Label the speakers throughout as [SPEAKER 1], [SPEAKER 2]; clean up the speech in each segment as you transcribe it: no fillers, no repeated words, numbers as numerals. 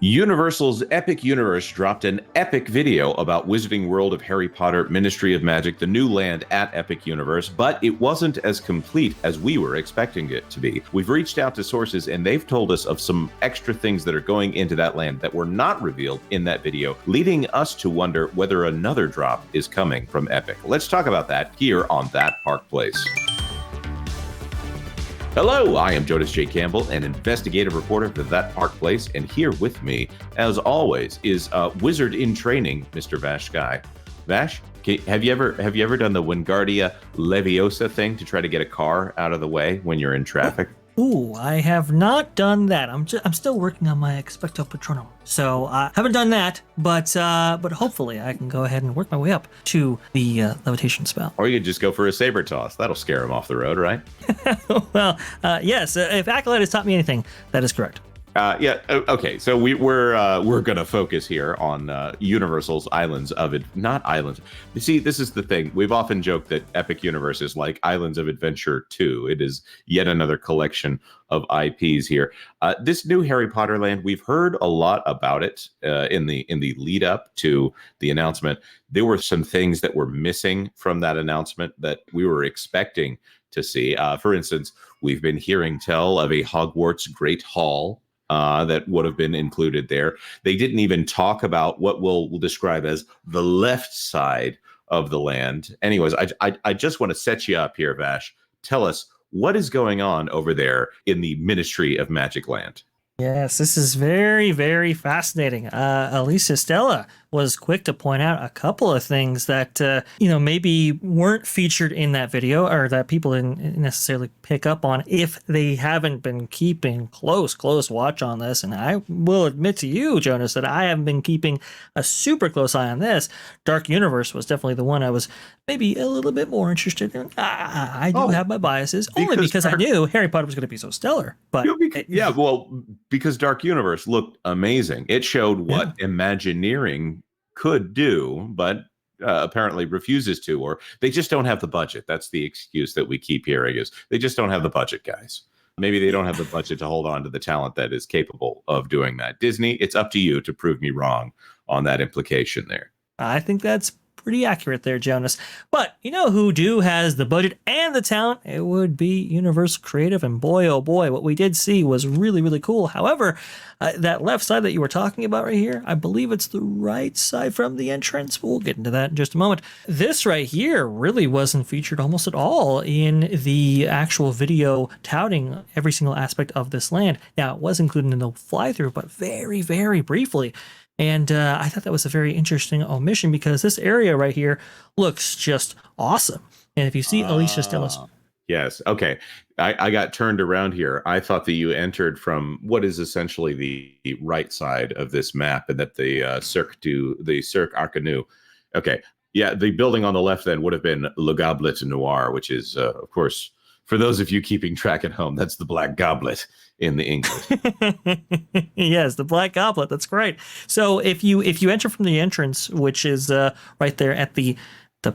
[SPEAKER 1] Universal's Epic Universe dropped an epic video about Wizarding World of Harry Potter Ministry of Magic, the new land at Epic Universe, but it wasn't as complete as we were expecting it to be. We've reached out to sources and they've told us of some extra things that are going into that land that were not revealed in that video, leading us to wonder whether another drop is coming from Epic. Let's talk about that here on That Park Place. Hello, I am Jonas J. Campbell, an investigative reporter for That Park Place, and here with me, as always, is wizard in training, Mr. VashSky. Vash, have you ever done the Wingardia Leviosa thing to try to get a car out of the way when you're in traffic?
[SPEAKER 2] Ooh, I have not done that. I'm still working on my Expecto Patronum, so I haven't done that. But hopefully I can go ahead and work my way up to the levitation spell.
[SPEAKER 1] Or you could just go for a saber toss. That'll scare him off the road, right?
[SPEAKER 2] Well, yes. If Acolyte has taught me anything, that is correct.
[SPEAKER 1] Okay. So we're gonna focus here on Universal's Islands of not islands. You see, this is the thing. We've often joked that Epic Universe is like Islands of Adventure 2. It is yet another collection of IPs here. This new Harry Potter land, we've heard a lot about it in the lead up to the announcement. There were some things that were missing from that announcement that we were expecting to see. For instance, we've been hearing tell of a Hogwarts Great Hall that would have been included there. They didn't even talk about what we'll describe as the left side of the land. Anyways, I just want to set you up here, Vash. Tell us what is going on over there in the Ministry of Magic land.
[SPEAKER 2] Yes, this is very, very fascinating. Alicia Stella was quick to point out a couple of things that, maybe weren't featured in that video or that people didn't necessarily pick up on if they haven't been keeping close watch on this. And I will admit to you, Jonas, that I have been keeping a super close eye on this. Dark Universe was definitely the one I was maybe a little bit more interested in. I do have my biases, only because I knew Harry Potter was going to be so stellar. But
[SPEAKER 1] because Dark Universe looked amazing. It showed what Imagineering could do, but apparently refuses to, or they just don't have the budget. That's the excuse that we keep hearing, is they just don't have the budget, guys. Maybe they don't have the budget to hold on to the talent that is capable of doing that. Disney, it's up to you to prove me wrong on that implication there.
[SPEAKER 2] I think that's pretty accurate there, Jonas. But you know who has the budget and the talent? It would be Universal Creative, and boy, oh boy, what we did see was really, really cool. However, that left side that you were talking about right here, I believe it's the right side from the entrance. We'll get into that in just a moment. This right here really wasn't featured almost at all in the actual video touting every single aspect of this land. Now, it was included in the fly-through, but very, very briefly. And I thought that was a very interesting omission because this area right here looks just awesome. And if you see Alicia Stella's...
[SPEAKER 1] Yes. Okay. I got turned around here. I thought that you entered from what is essentially the right side of this map, and that the Cirque Arcanu. Okay. Yeah. The building on the left then would have been Le Goblet Noir, which is, of course, for those of you keeping track at home, that's the Black Goblet in the English.
[SPEAKER 2] Yes, the Black Goblet. That's great. So if you enter from the entrance, which is right there at the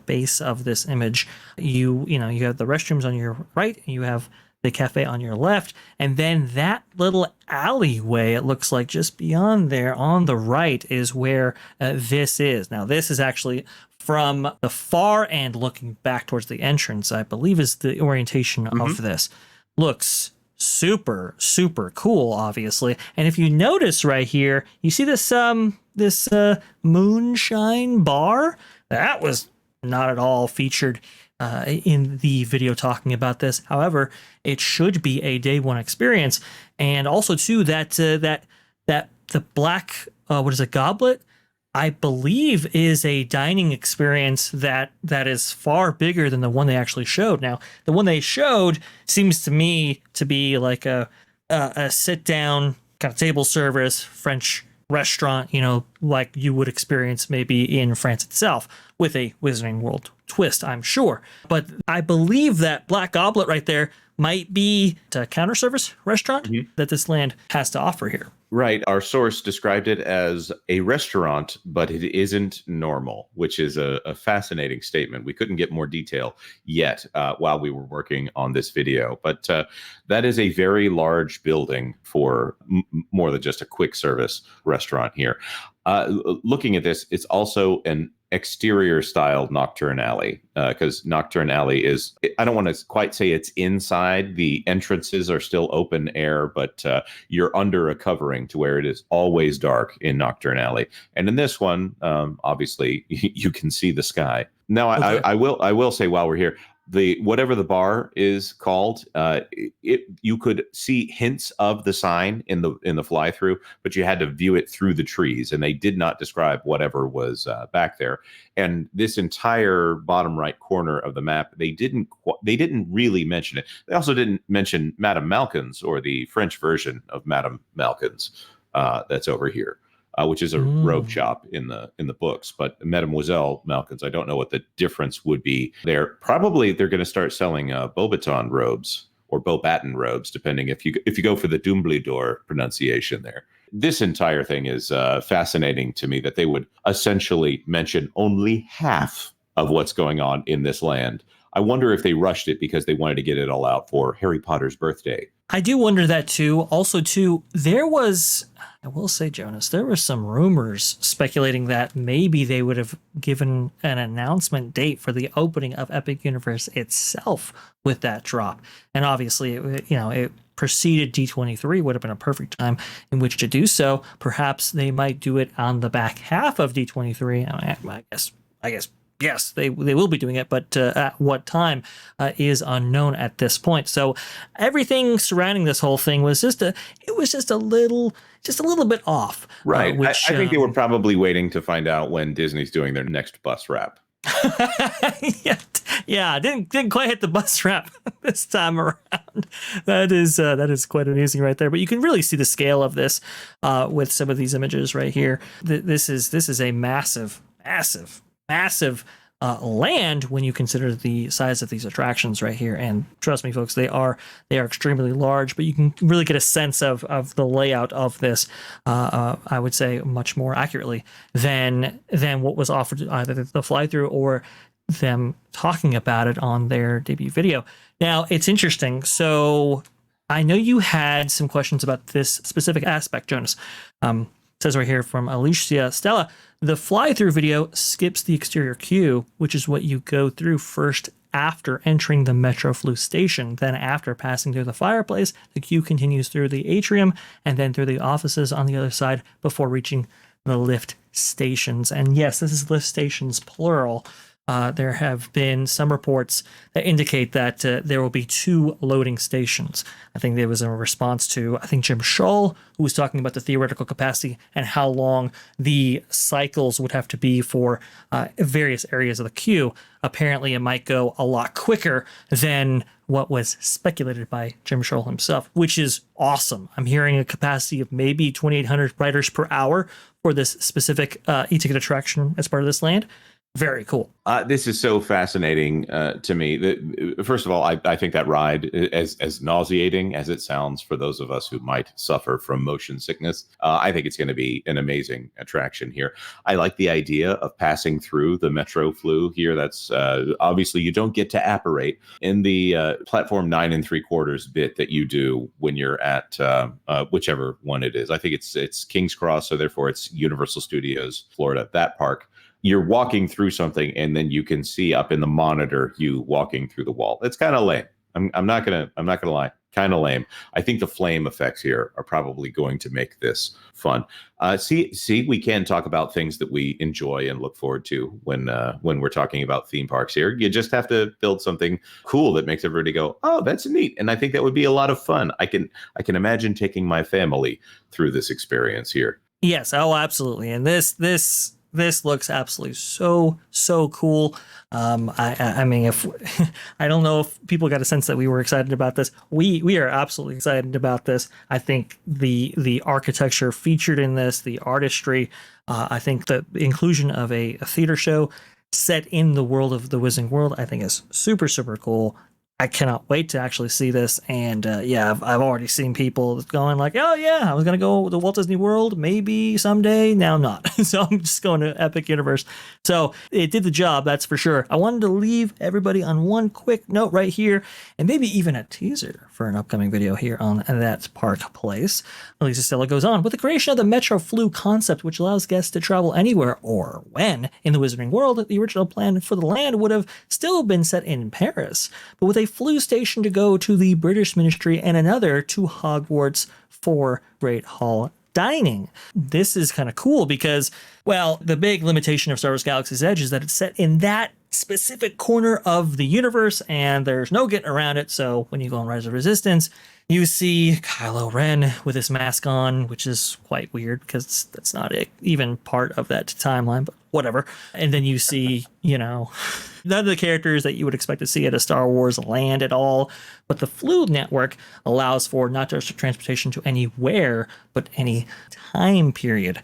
[SPEAKER 2] base of this image, you have the restrooms on your right, and you have the cafe on your left, and then that little alleyway, it looks like just beyond there on the right, is where this is. Now, this is actually from the far end looking back towards the entrance, I believe is the orientation of this. Looks super, super cool, obviously. And if you notice right here, you see this moonshine bar? That was not at all featured in the video talking about this. However, it should be a day one experience. And also too, that the black, goblet, I believe is a dining experience that is far bigger than the one they actually showed. Now, the one they showed seems to me to be like a sit down kind of table service French restaurant, like you would experience maybe in France itself, with a Wizarding World twist, I'm sure. But I believe that Black Goblet right there might be a counter service restaurant that this land has to offer here.
[SPEAKER 1] Right. Our source described it as a restaurant, but it isn't normal, which is a fascinating statement. We couldn't get more detail yet while we were working on this video, but that is a very large building for more than just a quick service restaurant here. Looking at this, it's also an exterior style Nocturne Alley, because Nocturne Alley is, I don't want to quite say it's inside. The entrances are still open air, but you're under a covering to where it is always dark in Nocturne Alley. And in this one, obviously, you can see the sky. Now,
[SPEAKER 2] Okay.
[SPEAKER 1] I will say while we're here, the whatever the bar is called, you could see hints of the sign in the fly through, but you had to view it through the trees, and they did not describe whatever was back there. And this entire bottom right corner of the map, they didn't really mention it. They also didn't mention Madame Malkin's, or the French version of Madame Malkin's that's over here. Which is a robe shop in the books, but Mademoiselle Malkin's, I don't know what the difference would be there. Probably they're going to start selling Beaubaton robes or Beaubaton robes, depending if you go for the Dumbledore pronunciation there. This entire thing is fascinating to me, that they would essentially mention only half of what's going on in this land. I wonder if they rushed it because they wanted to get it all out for Harry Potter's birthday.
[SPEAKER 2] I do wonder that too. Also, too, there was, I will say, Jonas, there were some rumors speculating that maybe they would have given an announcement date for the opening of Epic Universe itself with that drop. And obviously, it preceded D23, would have been a perfect time in which to do so. Perhaps they might do it on the back half of D23. I guess. Yes, they will be doing it, but at what time is unknown at this point. So everything surrounding this whole thing was just a little bit off.
[SPEAKER 1] Right. I think they were probably waiting to find out when Disney's doing their next bus wrap.
[SPEAKER 2] yeah, didn't quite hit the bus wrap this time around. That is quite amazing right there. But you can really see the scale of this with some of these images right here. This is a massive land when you consider the size of these attractions right here. And trust me, folks, they are extremely large, but you can really get a sense of the layout of this, I would say, much more accurately than what was offered either the fly through or them talking about it on their debut video. Now, it's interesting. So I know you had some questions about this specific aspect, Jonas. Says right here from Alicia Stella, the fly-through video skips the exterior queue, which is what you go through first after entering the Metro Floo station. Then after passing through the fireplace, the queue continues through the atrium and then through the offices on the other side before reaching the lift stations. And yes, this is lift stations plural. There have been some reports that indicate that there will be 2 loading stations. I think there was a response to, Jim Scholl, who was talking about the theoretical capacity and how long the cycles would have to be for various areas of the queue. Apparently, it might go a lot quicker than what was speculated by Jim Scholl himself, which is awesome. I'm hearing a capacity of maybe 2,800 riders per hour for this specific e-ticket attraction as part of this land. Very cool.
[SPEAKER 1] This is so fascinating to me. First of all, I think that ride, as nauseating as it sounds for those of us who might suffer from motion sickness, I think it's going to be an amazing attraction here. I like the idea of passing through the Metro Floo here. That's obviously you don't get to apparate in the platform 9 3/4 bit that you do when you're at whichever one it is. I think it's King's Cross, so therefore it's Universal Studios Florida, that park. You're walking through something and then you can see up in the monitor you walking through the wall. It's kind of lame. I'm not gonna lie, kind of lame. I think the flame effects here are probably going to make this fun. See, we can talk about things that we enjoy and look forward to when we're talking about theme parks here. You just have to build something cool that makes everybody go, "Oh, that's neat." And I think that would be a lot of fun. I can imagine taking my family through this experience here.
[SPEAKER 2] Yes, oh, absolutely. And this looks absolutely so cool. I mean, if I don't know if people got a sense that we were excited about this. We are absolutely excited about this. I think the architecture featured in this, the artistry, I think the inclusion of a theater show set in the world of the Wizarding World, I think is super cool. I cannot wait to actually see this. And yeah, I've already seen people going like, oh yeah, I was going to go to Walt Disney World maybe someday. Now I'm not. So I'm just going to Epic Universe. So it did the job, that's for sure. I wanted to leave everybody on one quick note right here, and maybe even a teaser for an upcoming video here on That Park Place. Lisa Stella goes on, with the creation of the Metro Floo concept, which allows guests to travel anywhere or when in the Wizarding World, the original plan for the land would have still been set in Paris, but with a Floo station to go to the British Ministry and another to Hogwarts for Great Hall dining. This is kind of cool because, well, the big limitation of Star Wars Galaxy's Edge is that it's set in that specific corner of the universe and there's no getting around it. So when you go on Rise of Resistance, you see Kylo Ren with his mask on, which is quite weird because that's not even part of that timeline, but whatever. And then you see, none of the characters that you would expect to see at a Star Wars land at all. But the Floo network allows for not just transportation to anywhere, but any time period,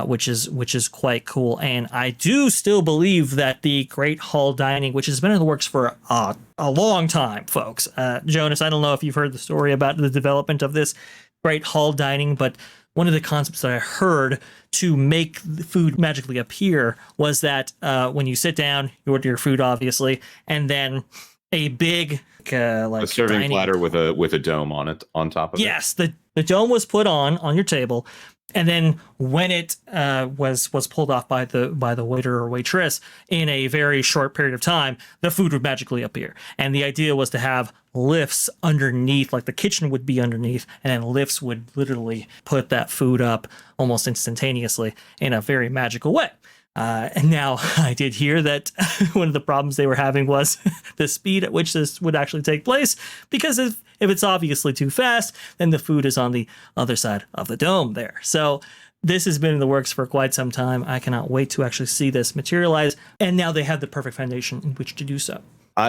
[SPEAKER 2] which is quite cool. And I do still believe that the Great Hall dining, which has been in the works for a long time, folks. Jonas, I don't know if you've heard the story about the development of this Great Hall dining, but one of the concepts that I heard to make the food magically appear was that when you sit down, you order your food, obviously, and then a big a
[SPEAKER 1] serving platter with a dome on it on top of it.
[SPEAKER 2] Yes, the dome was put on your table, and then when it was pulled off by the waiter or waitress in a very short period of time, the food would magically appear. And the idea was to have lifts underneath, like the kitchen would be underneath, and then lifts would literally put that food up almost instantaneously in a very magical way. And now I did hear that one of the problems they were having was the speed at which this would actually take place, because if it's obviously too fast, then the food is on the other side of the dome there. So this has been in the works for quite some time. I cannot wait to actually see this materialize. And now they have the perfect foundation in which to do so.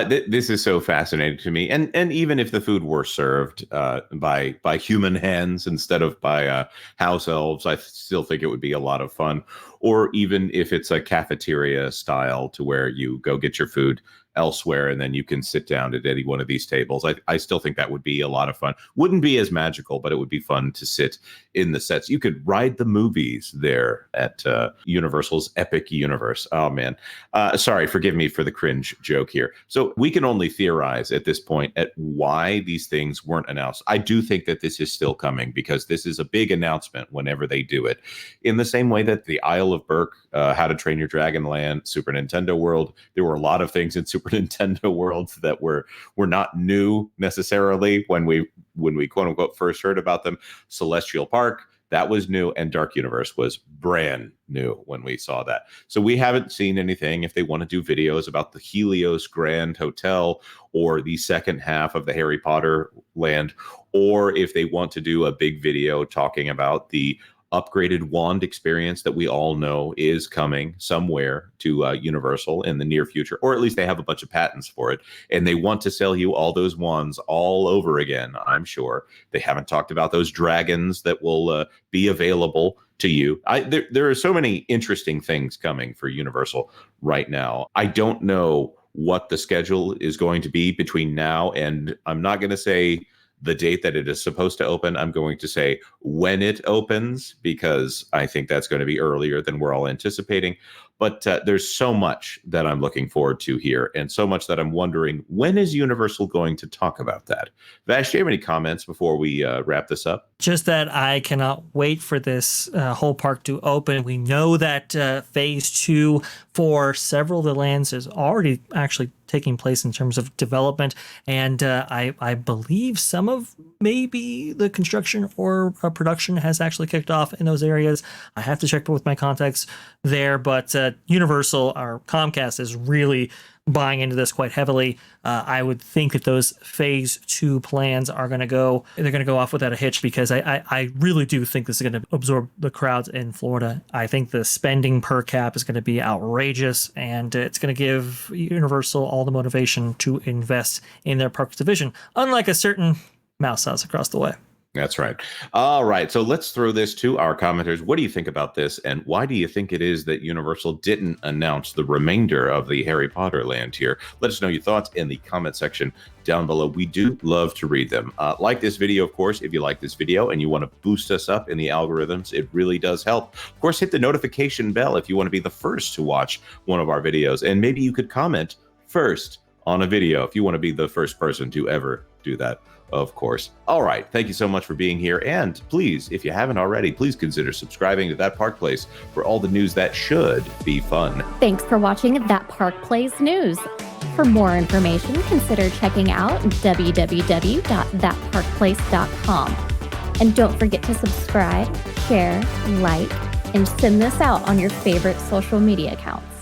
[SPEAKER 1] This is so fascinating to me, and even if the food were served by human hands instead of by house elves, I still think it would be a lot of fun. Or even if it's a cafeteria style, to where you go get your food elsewhere and then you can sit down at any one of these tables. I still think that would be a lot of fun. Wouldn't be as magical, but it would be fun to sit in the sets. You could ride the movies there at Universal's Epic Universe. Oh man, sorry, forgive me for the cringe joke here. So we can only theorize at this point at why these things weren't announced. I do think that this is still coming, because this is a big announcement whenever they do it. In the same way that the Isle of Berk, How to Train Your Dragon Land, Super Nintendo World, there were a lot of things in Super Nintendo World that were not new necessarily when we quote unquote first heard about them. Celestial Park, that was new, and Dark Universe was brand new when we saw that. So we haven't seen anything. If they want to do videos about the Helios Grand Hotel or the second half of the Harry Potter land, or if they want to do a big video talking about the upgraded wand experience that we all know is coming somewhere to Universal in the near future, or at least they have a bunch of patents for it, and they want to sell you all those wands all over again, I'm sure. They haven't talked about those dragons that will be available to you. There are so many interesting things coming for Universal right now. I don't know what the schedule is going to be between now and, I'm not going to say the date that it is supposed to open. I'm going to say when it opens, because I think that's going to be earlier than we're all anticipating. But there's so much that I'm looking forward to here, and so much that I'm wondering, when is Universal going to talk about that? Vash, do you have any comments before we wrap this up?
[SPEAKER 2] Just that I cannot wait for this whole park to open. We know that phase 2 for several of the lands is already actually taking place in terms of development, and I believe some of maybe the construction or production has actually kicked off in those areas. I have to check with my contacts there, but Universal, our Comcast, is really buying into this quite heavily. I would think that those phase 2 plans are going to go off without a hitch, because I really do think this is going to absorb the crowds in Florida. I think the spending per cap is going to be outrageous, and it's going to give Universal all the motivation to invest in their parks division, unlike a certain mouse house across the way.
[SPEAKER 1] That's right. All right. So let's throw this to our commenters. What do you think about this? And why do you think it is that Universal didn't announce the remainder of the Harry Potter land here? Let us know your thoughts in the comment section down below. We do love to read them. Like this video, of course, if you like this video and you want to boost us up in the algorithms, it really does help. Of course, hit the notification bell if you want to be the first to watch one of our videos. And maybe you could comment first on a video if you want to be the first person to ever do that. Of course. All right. Thank you so much for being here. And please, if you haven't already, please consider subscribing to That Park Place for all the news that should be fun.
[SPEAKER 3] Thanks for watching That Park Place News. For more information, consider checking out www.thatparkplace.com. And don't forget to subscribe, share, like, and send this out on your favorite social media accounts.